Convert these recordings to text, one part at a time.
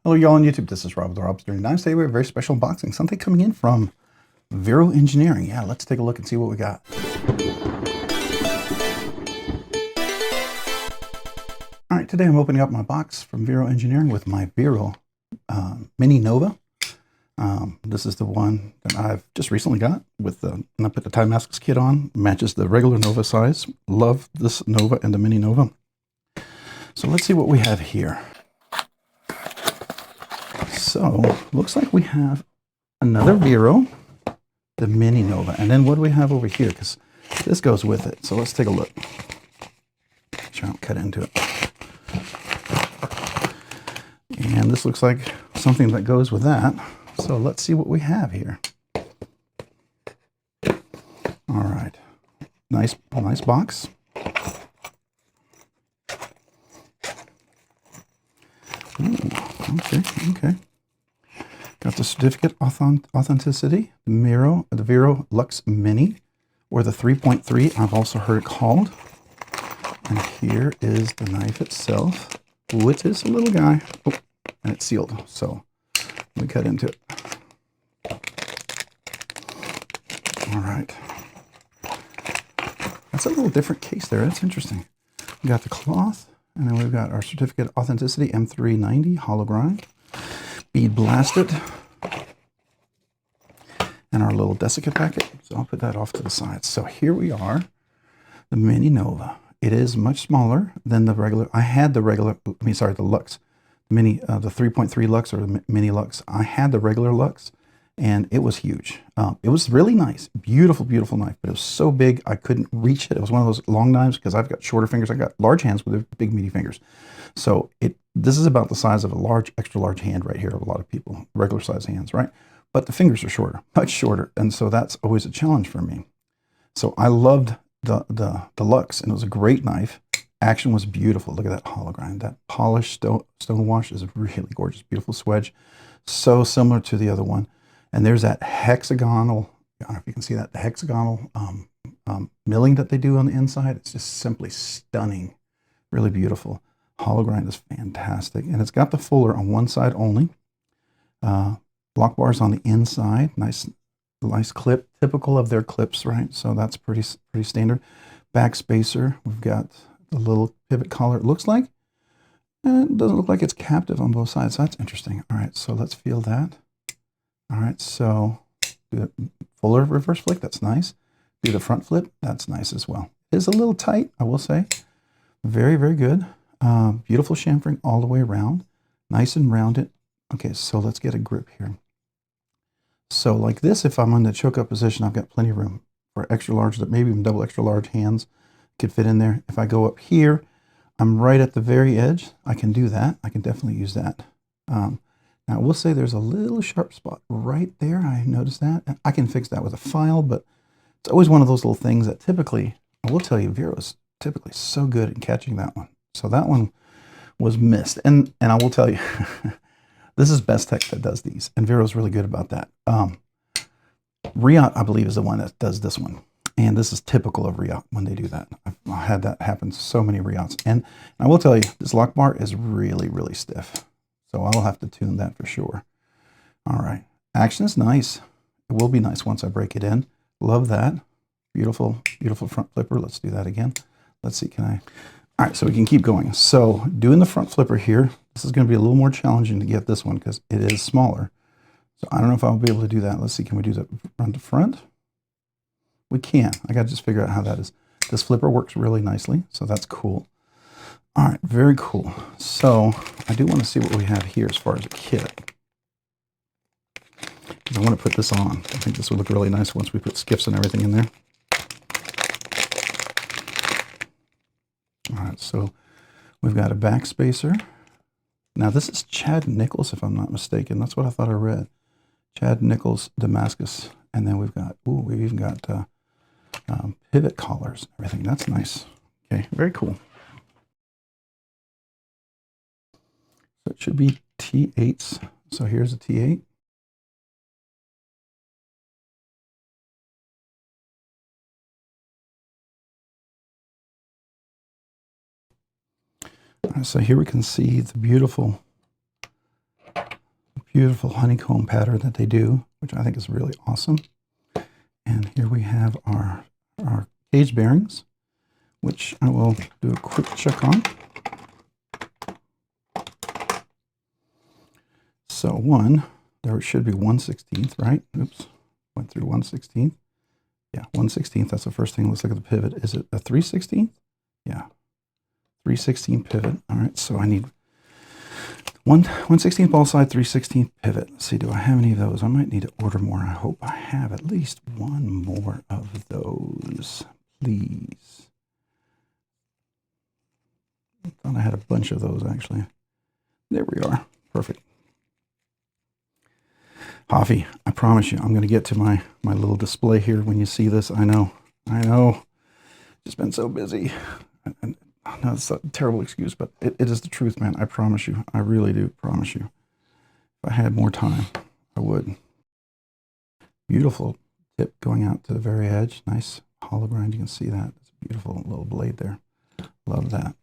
Hello, y'all on YouTube. This is Rob with Rob's Dirty Knives. Today we have a very special unboxing. Something coming in from Vero Engineering. Yeah, let's take a look and see what we got. All right, today I'm opening up my box from Vero Engineering with my Vero Mini Nova. This is the one that I've just recently got with the, and I put the Timascus kit on. Matches the regular Nova size. Love this Nova and the Mini Nova. So let's see what we have here. So looks like we have another Vero, the Mini Nova, and then what do we have over here? Because this goes with it. So let's take a look. Make sure I don't cut into it. And this looks like something that goes with that. So let's see what we have here. All right, nice box. Ooh, okay. Got the certificate authenticity, the Vero Lux Mini, or the 3.3, I've also heard it called. And here is the knife itself. Ooh, it is a little guy. Oh, and it's sealed, so let me cut into it. All right. That's a little different case there. That's interesting. We got the cloth, and then we've got our certificate authenticity M390 hollow grind, bead blasted, and our little desiccant packet. So I'll put that off to the side. So here we are, the Mini Nova. It is much smaller than the regular. I had the regular, the Lux Mini, the 3.3 Lux or the Mini Lux. I had the regular Lux, and it was huge. It was really nice, beautiful knife, but it was so big I couldn't reach it. It was one of those long knives because I've got shorter fingers. I got large hands with big meaty fingers. So this is about the size of a large, extra large hand right here of a lot of people, regular size hands, right? But the fingers are shorter, much shorter, and so that's always a challenge for me. So I loved the Lux, and it was a great knife. Action was beautiful. Look at that hollow grind. That polished stone wash is really gorgeous, beautiful swedge. So similar to the other one. And there's that hexagonal, I don't know if you can see that, the hexagonal milling that they do on the inside. It's just simply stunning, really beautiful. Hollow grind is fantastic. And it's got the fuller on one side only. Lock bars on the inside, nice clip, typical of their clips, right? So that's pretty standard. Back spacer, we've got the little pivot collar, it looks like. And it doesn't look like it's captive on both sides, so that's interesting. All right, so let's feel that. All right, so do the fuller reverse flick, that's nice. Do the front flip, that's nice as well. It is a little tight, I will say. Very good. Beautiful chamfering all the way around. Nice and rounded. Okay, so let's get a grip here. So like this, if I'm in the choke up position, I've got plenty of room for extra large, maybe even double extra large hands could fit in there. If I go up here, I'm right at the very edge. I can do that. I can definitely use that. Now I will say there's a little sharp spot right there. I noticed that. I can fix that with a file, but it's always one of those little things that typically, I will tell you, Vero's typically so good at catching that one. So that one was missed. And I will tell you, this is Best Tech that does these, and Vero's really good about that. Riot, I believe, is the one that does this one. And this is typical of Riot when they do that. I've had that happen so many Riots. And I will tell you, this lock bar is really stiff. So I'll have to tune that for sure. All right. Action is nice. It will be nice once I break it in. Love that. Beautiful front flipper. Let's do that again. Let's see, can I? All right, so we can keep going. So doing the front flipper here, this is going to be a little more challenging to get this one because it is smaller. So I don't know if I'll be able to do that. Let's see, can we do that front to front? We can. I got to just figure out how that is. This flipper works really nicely, so that's cool. All right, very cool. So I do want to see what we have here as far as a kit. I want to put this on. I think this would look really nice once we put skiffs and everything in there. All right, so we've got a back spacer. Now this is Chad Nichols, if I'm not mistaken. That's what I thought I read. Chad Nichols Damascus. And then we've got, ooh, we've even got pivot collars and everything. That's nice. Okay, very cool. So it should be T8s. So here's a T8. So here we can see the beautiful beautiful honeycomb pattern that they do, which I think is really awesome. And here we have our cage bearings, which I will do a quick check on. So there should be 1/16, right? Oops, went through 1/16. Yeah, 1/16, that's the first thing. Let's look at the pivot. Is it a 3/16? Yeah, 3/16 pivot. All right, so I need 1/16 ball side, 3/16 pivot. Let's see, do I have any of those? I might need to order more. I hope I have at least one more of those, please. I thought I had a bunch of those, actually. There we are. Perfect. Hoffy, I promise you, I'm going to get to my little display here when you see this. I know. Just been so busy. I know it's a terrible excuse, but it is the truth, man. I promise you. I really do promise you. If I had more time, I would. Beautiful tip going out to the very edge. Nice hollow grind. You can see that. It's a beautiful little blade there. Love that.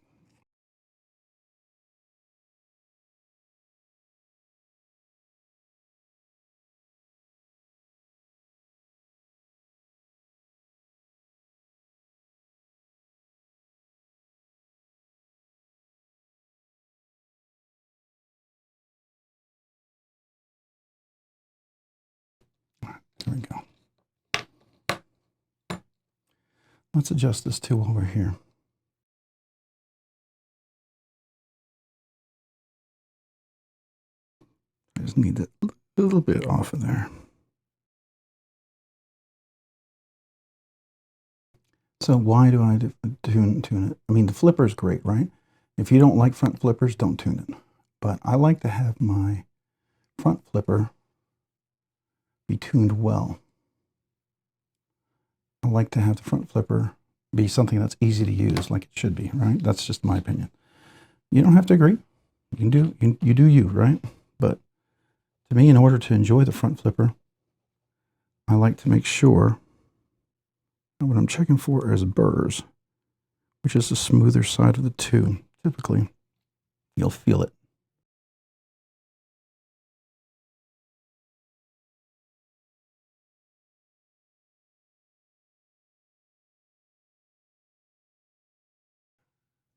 There we go. Let's adjust this tool over here. I just need that a little bit off of there. So why do I tune it? I mean, the flipper is great, right? If you don't like front flippers, don't tune it. But I like to have my front flipper be tuned well. I like to have the front flipper be something that's easy to use, like it should be, right? That's just my opinion. You don't have to agree. You do you, right? But to me, in order to enjoy the front flipper, I like to make sure that what I'm checking for is burrs, which is the smoother side of the two. Typically, you'll feel it.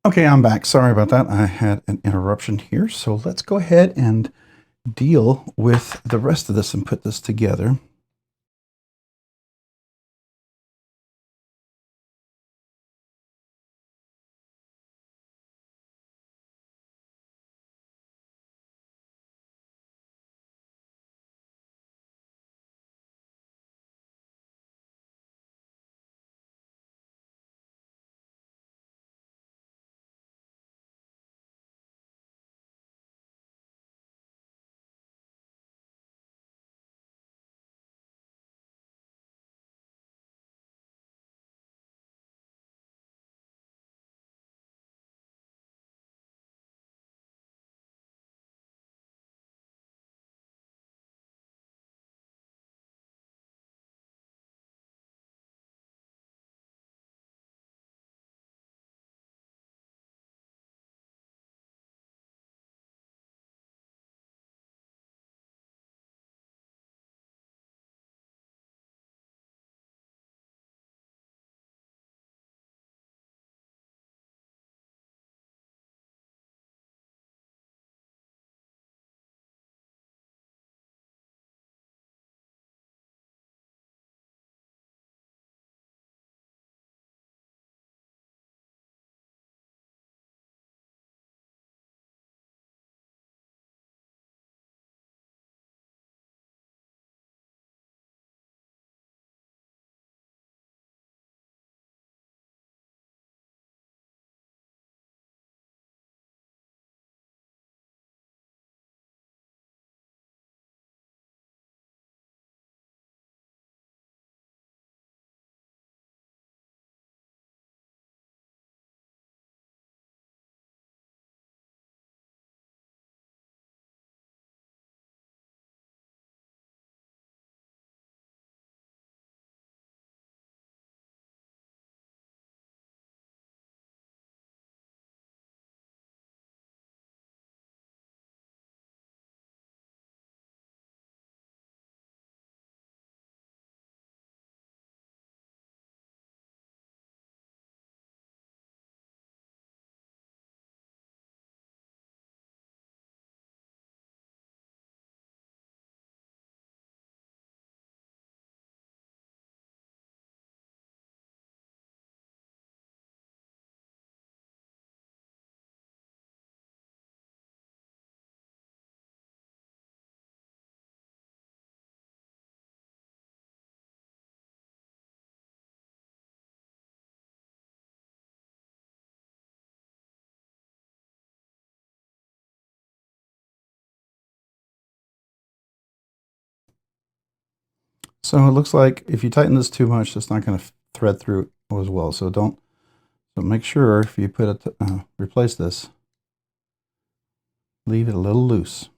Okay, I'm back. Sorry about that. I had an interruption here. So let's go ahead and deal with the rest of this and put this together. So it looks like if you tighten this too much, it's not going to thread through as well. So don't. So make sure if you put it, replace this, leave it a little loose.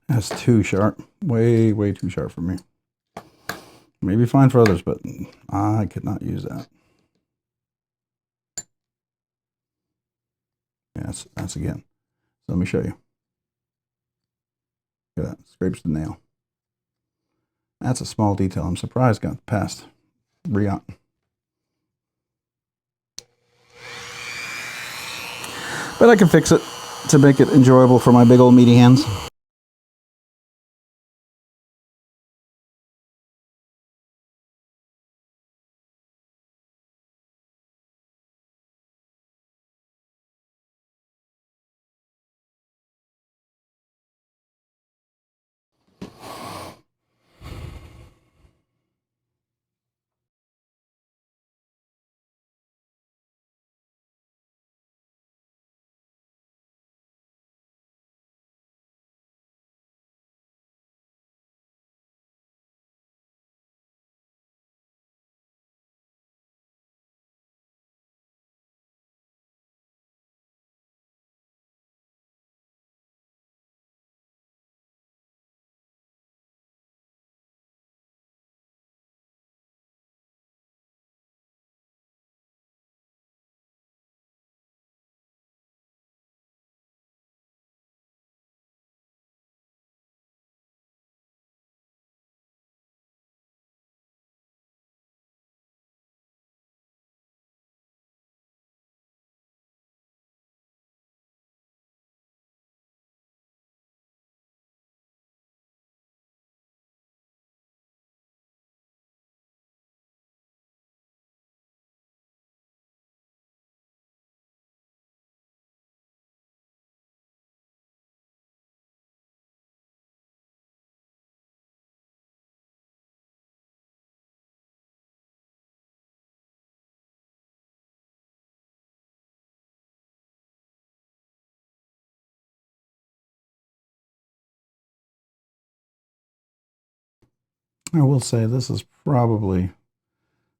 That's too sharp. Way, way too sharp for me. Maybe fine for others, but I could not use that. Yes, that's again. So let me show you. Look at that. Scrapes the nail. That's a small detail. I'm surprised got past Briant. But I can fix it to make it enjoyable for my big old meaty hands. I will say this is probably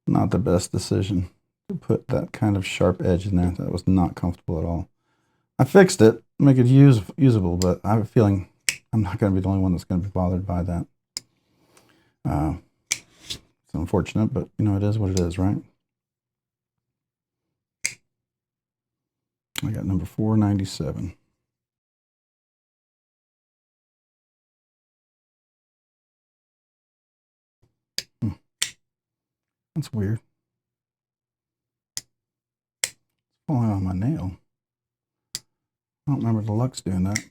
not the best decision to put that kind of sharp edge in there. That was not comfortable at all. I fixed it, make it usable, but I have a feeling I'm not going to be the only one that's going to be bothered by that. It's unfortunate, but you know, it is what it is, right? I got number 497. That's weird. It's falling on my nail. I don't remember the Lux doing that.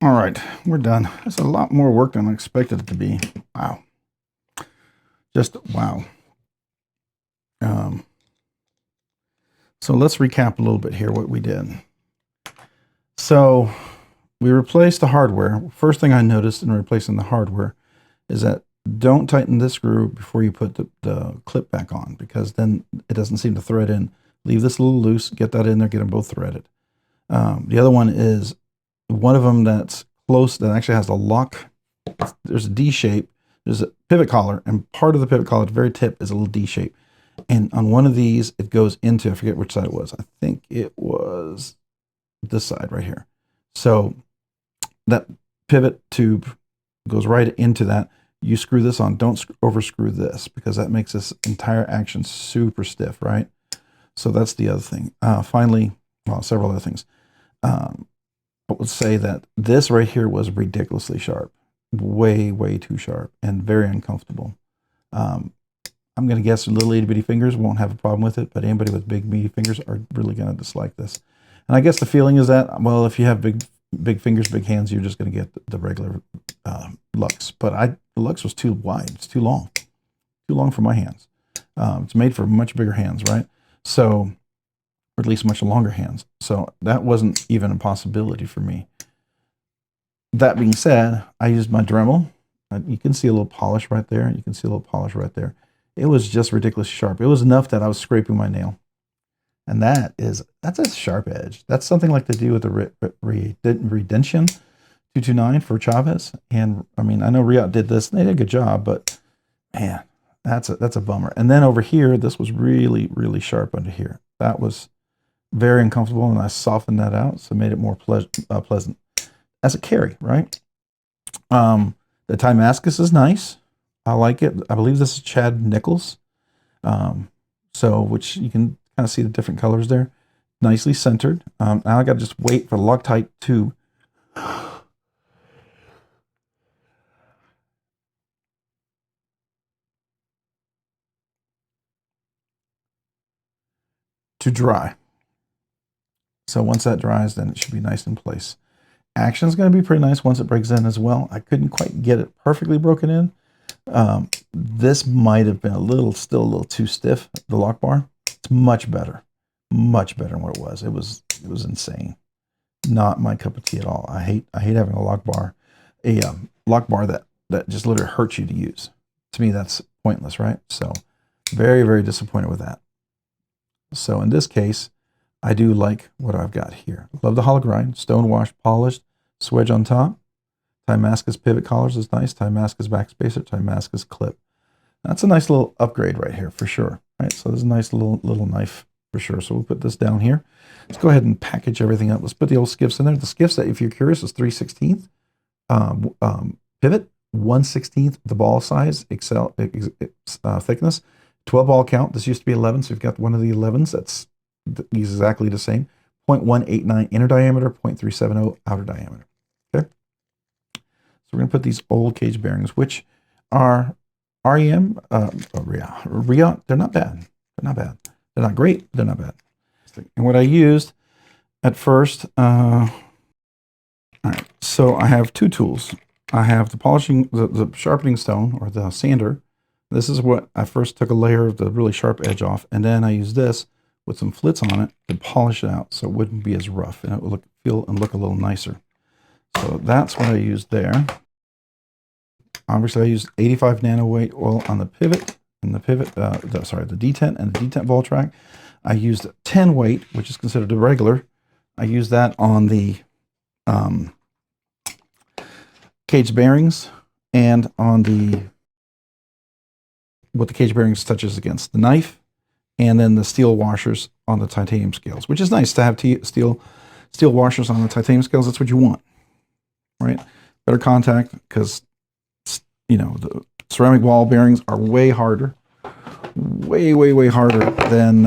All right, we're done. That's a lot more work than I expected it to be. Wow. Just wow. So let's recap a little bit here what we did. So we replaced the hardware. First thing I noticed in replacing the hardware is that don't tighten this screw before you put the clip back on, because then it doesn't seem to thread in. Leave this a little loose, get that in there, get them both threaded. The other one is one of them that's close, that actually has a lock. There's a D shape. There's a pivot collar, and part of the pivot collar at the very tip is a little D shape. And on one of these, it goes into, I forget which side it was. I think it was this side right here. So that pivot tube goes right into that. You screw this on. Don't over screw this, because that makes this entire action super stiff, right? So that's the other thing. Finally, well, several other things. I would say that this right here was ridiculously sharp. Way, way too sharp and very uncomfortable. I'm going to guess little itty bitty fingers won't have a problem with it, but anybody with big meaty fingers are really going to dislike this. And I guess the feeling is that, well, if you have big fingers, big hands, you're just going to get the regular Lux. But the Lux was too wide. It's too long for my hands. It's made for much bigger hands, right? So, or at least much longer hands. So that wasn't even a possibility for me. That being said, I used my Dremel. You can see a little polish right there. You can see a little polish right there. It was just ridiculously sharp. It was enough that I was scraping my nail. And that's a sharp edge. That's something like they do with the Redention 229 for Chavez. And I mean, I know Riot did this, and they did a good job, but man, that's a bummer. And then over here, this was really, really sharp under here. That was very uncomfortable, and I softened that out, so it made it more pleasant as a carry, right? The Timascus is nice. I like it. I believe this is Chad Nichols. Which you can kind of see the different colors there. Nicely centered. Now I got to just wait for the Loctite tube to dry. So once that dries, then it should be nice in place. Action is going to be pretty nice once it breaks in as well. I couldn't quite get it perfectly broken in. This might have been still a little too stiff, the lock bar. It's much better than what it was. It was insane. Not my cup of tea at all. I hate having a lock bar that just literally hurts you to use. To me, that's pointless, right? So very, very disappointed with that. So in this case, I do like what I've got here. Love the hollow grind, stone wash, polished, swedge on top. Timascus pivot collars is nice. Timascus backspacer, Timascus clip. That's a nice little upgrade right here for sure. Right, so this is a nice little knife for sure. So we'll put this down here. Let's go ahead and package everything up. Let's put the old skiffs in there. The skiffs, that if you're curious, is 3/16 pivot, 1/16 the ball size, thickness, 12 ball count. This used to be 11, so you've got one of the 11s. That's exactly the same. 0.189 inner diameter, 0.370 outer diameter. Okay. So we're going to put these old cage bearings, which are REM, Riot. They're not bad. They're not bad. They're not great. They're not bad. And what I used at first, all right. So I have two tools. I have the sharpening stone, or the sander. This is what I first took a layer of the really sharp edge off, and then I used this with some flits on it to polish it out so it wouldn't be as rough, and it would look a little nicer. So that's what I used there. Obviously, I used 85 nanoweight oil on the pivot, and the detent and the detent ball track. I used 10 weight, which is considered a regular. I used that on the cage bearings and on what the cage bearings touches against, the knife, and then the steel washers on the titanium scales, which is nice to have steel washers on the titanium scales. That's what you want, right? Better contact, because the ceramic ball bearings are way harder, way harder than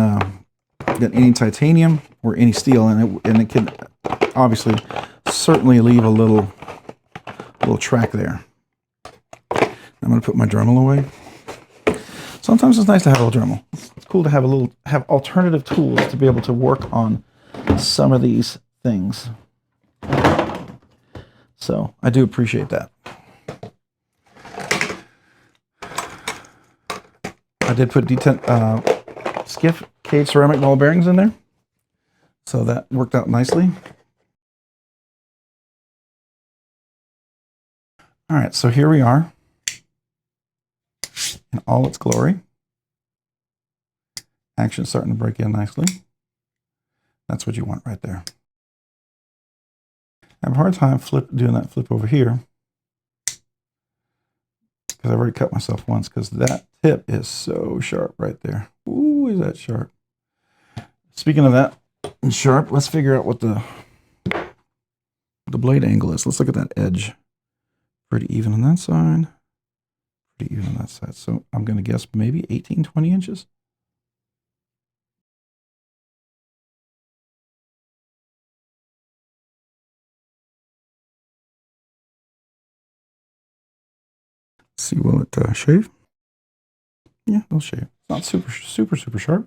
any titanium or any steel, and it can obviously certainly leave a little track there. I'm going to put my Dremel away. Sometimes it's nice to have a little Dremel. It's cool to have alternative tools to be able to work on some of these things. So I do appreciate that. I did put Skiff Caged ceramic ball bearings in there, so that worked out nicely. All right, so here we are in all its glory. Action's starting to break in nicely. That's what you want right there. I have a hard time doing that flip over here because I've already cut myself once because that tip is so sharp right there. Ooh, is that sharp. Speaking of that sharp, let's figure out what the blade angle is. Let's look at that edge. Pretty even on that side. Pretty even on that side. So I'm going to guess maybe 18, 20 inches. See, will it shave? Yeah, it'll shave. It's not super sharp.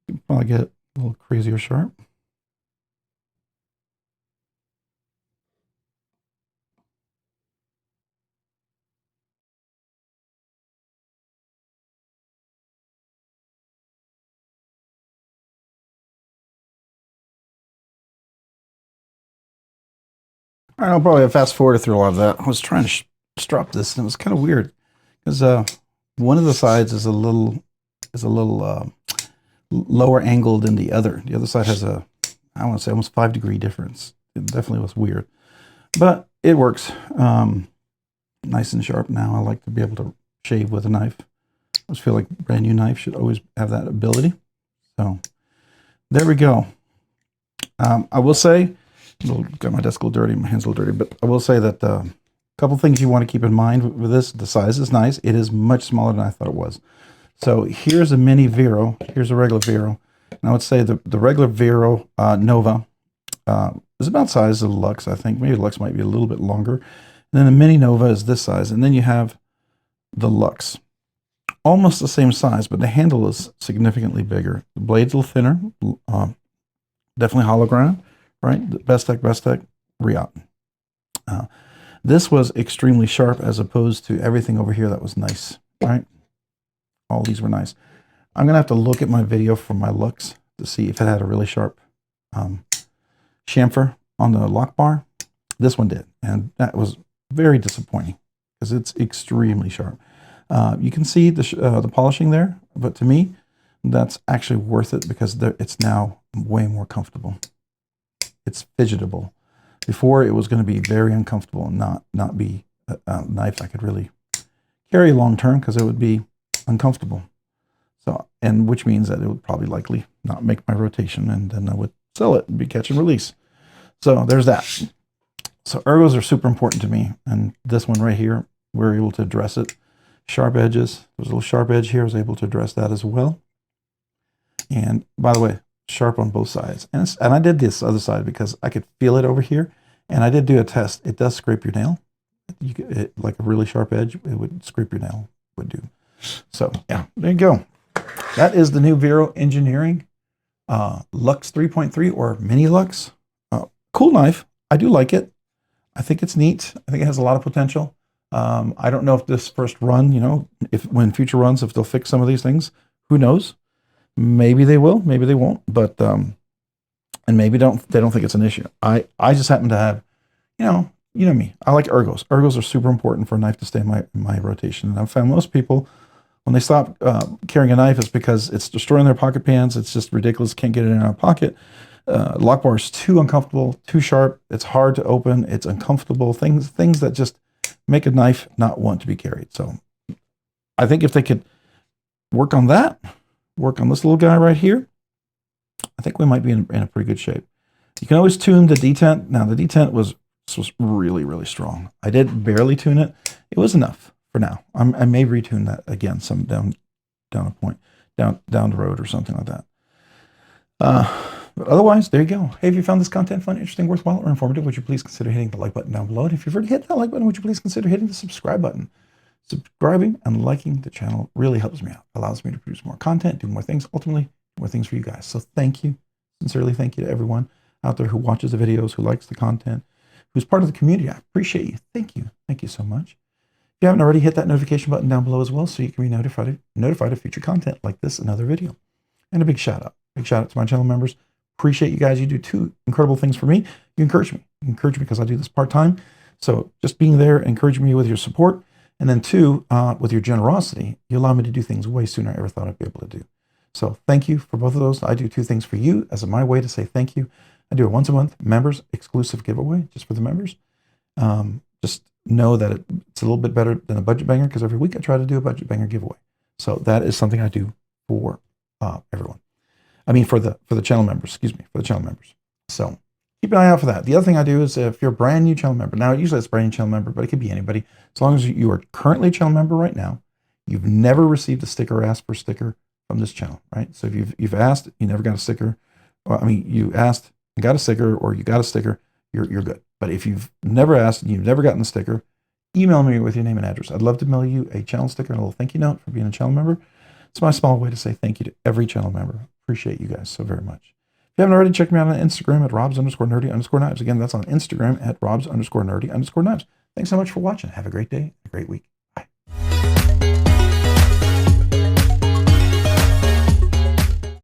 You can probably get a little crazier sharp. All right, I'll probably fast forward through a lot of that. I was trying to strop this, and it was kind of weird because one of the sides is a little lower angle than the other. The other side has a, I want to say, almost 5-degree difference. It definitely was weird, but it works. Nice and sharp now. I like to be able to shave with a knife. I just feel like a brand new knife should always have that ability. So there we go. I will say, got my desk a little dirty, my hands a little dirty, but I will say that a couple things you want to keep in mind with this. The size is nice. It is much smaller than I thought it was. So here's a mini Vero. Here's a regular Vero. And I would say the regular Vero Nova is about the size of the Lux, I think. Maybe the Lux might be a little bit longer. And then the Mini Nova is this size. And then you have the Lux. Almost the same size, but the handle is significantly bigger. The blade's a little thinner. Definitely hollow ground, right? Bestech, Riot. This was extremely sharp as opposed to everything over here that was nice, right? All these were nice. I'm going to have to look at my video for my Lux to see if it had a really sharp chamfer on the lock bar. This one did, and that was very disappointing because it's extremely sharp. You can see the polishing there, but to me, that's actually worth it because it's now way more comfortable. It's fidgetable. Before, it was going to be very uncomfortable and not be a knife I could really carry long term because it would be uncomfortable. So, and which means that it would probably likely not make my rotation, and then I would sell it and be catch and release. So there's that. So ergos are super important to me, and this one right here, we're able to address it. Sharp edges. There's a little sharp edge here. I was able to address that as well. And by the way, sharp on both sides. And I did this other side because I could feel it over here. And I did do a test. It does scrape your nail. Like a really sharp edge, it would scrape your nail, would do. So yeah, there you go. That is the new Vero Engineering Lux 3.3 or Mini Lux. Cool knife. I do like it. I think it's neat. I think it has a lot of potential. I don't know if this first run, when future runs, if they'll fix some of these things, who knows? Maybe they will, maybe they won't, but, and maybe they don't think it's an issue. I just happen to have, you know me, I like ergos. Ergos are super important for a knife to stay in my rotation. And I've found most people, when they stop carrying a knife, it's because it's destroying their pocket pans. It's just ridiculous. Can't get it in our pocket. Lock bar is too uncomfortable, too sharp. It's hard to open. It's uncomfortable. Things that just make a knife not want to be carried. So I think if they could work on that, work on this little guy right here, I think we might be in a pretty good shape. You can always tune the detent. Now the detent was really, really strong. I did barely tune it. It was enough for now. I may retune that again some down the road or something like that. But otherwise, there you go. Hey, if you found this content fun, interesting, worthwhile, or informative, would you please consider hitting the like button down below? And if you've already hit that like button, would you please consider hitting the subscribe button? Subscribing and liking the channel really helps me out, allows me to produce more content, do more things, ultimately more things for you guys. So thank you, sincerely thank you to everyone out there who watches the videos, who likes the content, who's part of the community. I appreciate you. Thank you so much. If you haven't already, hit that notification button down below as well so you can be notified of future content like this and other video. And a big shout out to my channel members. Appreciate you guys. You do two incredible things for me. You encourage me. You encourage me because I do this part-time. So just being there, encouraging me with your support, and then two, with your generosity, you allow me to do things way sooner than I ever thought I'd be able to do. So thank you for both of those. I do two things for you as my way to say thank you. I do a once a month members exclusive giveaway just for the members. Just know that it's a little bit better than a budget banger because every week I try to do a budget banger giveaway. So that is something I do for everyone. I mean, for the channel members, excuse me, for the channel members. So keep an eye out for that. The other thing I do is if you're a brand new channel member, now usually it's brand new channel member, but it could be anybody. As long as you are currently a channel member right now, you've never received a sticker or asked for a sticker from this channel, right? So if you've asked, you never got a sticker, or I mean, you asked and got a sticker, or you got a sticker, you're good. But if you've never asked and you've never gotten a sticker, email me with your name and address. I'd love to mail you a channel sticker and a little thank you note for being a channel member. It's my small way to say thank you to every channel member. Appreciate you guys so very much. If you haven't already, check me out on Instagram at robs_nerdy_knives. Again, that's on Instagram at robs_nerdy_knives. Thanks so much for watching. Have a great day, a great week.